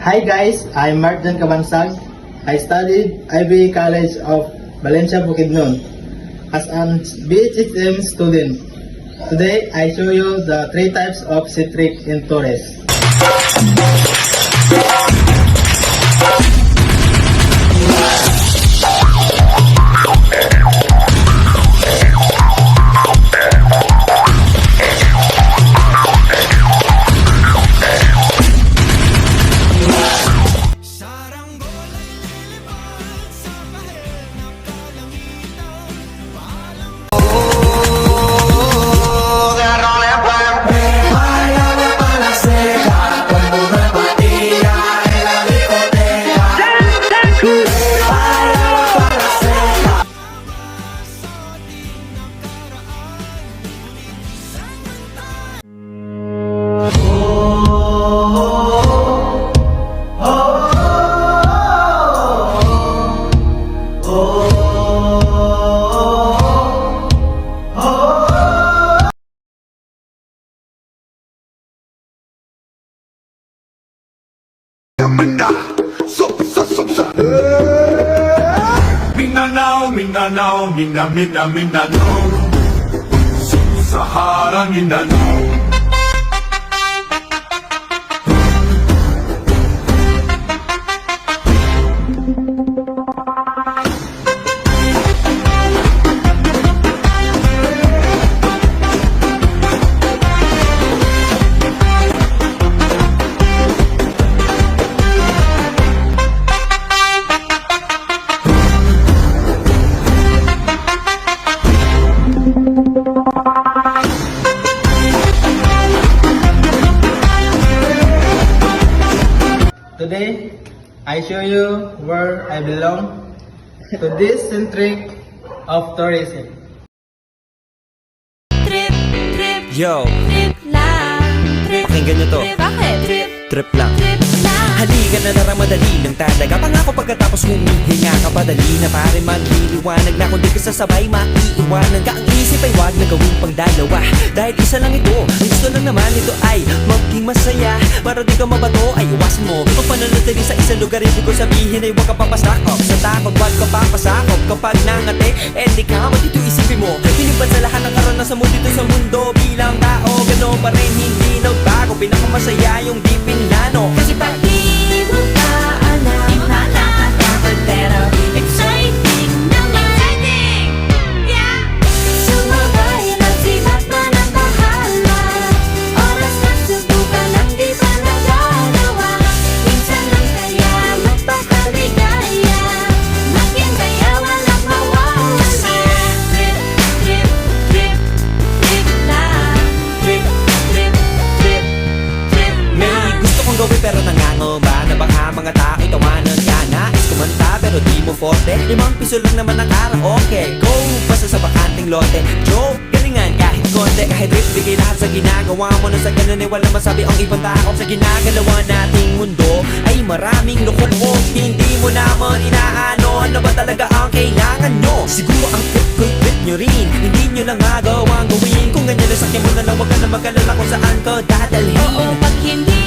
Hi guys, I'm Martin Cabansag. I studied IB College of Valencia, Bukidnon as an BHSM student. Today, I show you the 3 types of citric in Torres. Mindanao, Mindanao, Sub-Sahara Mindanao. Today, I show you where I belong to this centric of tourism. Trip, trip, Yo, trip lang. Trip, pakinggan nyo to. trip, bakit? Trip, Trip lang. trip lang. Halika na naramadali lang talaga. Pangako pagkatapos humihinga ka padali na pare magliliwanag na kung di ka sasabay maiiwanan ka. Ang isip ay wag na gawin pang dalawa dahil isa lang ito. Ang gusto lang naman ito ay maging masaya. Para di ka mabato ay iwasan mo ang pananatili sa isang lugar. Ibig ko sabihin ay huwag ka papasakop sa takot, wag ka papasakop. Kapag nangate, di ka dito isipin mo tiniban sa lahat ng karanasan mo dito sa mundo. Bilang tao, gano'n pa rin hindi nagbago. Pinakamasaya yung di pinlano. Kasi pag di mo ka alam, nakakatakot pero exciting naman. Exciting! Yeah! Sumabay lang si Batman ang bahala. Oras na subukan ang di pa nagagawa. Minsan lang kaya magpakaligaya. Maging kaya walang mawawala. Trip, trip, trip, trip lang. Trip, trip, trip, trip May lang. gusto kong gawin pero nangangamba na baka mga tao'y tawanan ka. Nais kumanta pero di mo forte. 5 piso lang naman ang karaoke. Go! Basta sa bakanting lote. Joke! Galingan kahit konti. Kahit rip, bigay lahat sa ginagawa mo. Na sa ganun ay walang masabi ang ibang tao. Sa ginagalawa nating mundo ay maraming lukot mo. Hindi mo naman inaano. Ano ba talaga ang kailangan nyo? Siguro ang trip nyo rin. Hindi nyo lang magawang gawin. Kung ganyan na sakyan mo na lang, wag ka na mag-alala kung saan ka dadalhin. Oo, pag hindi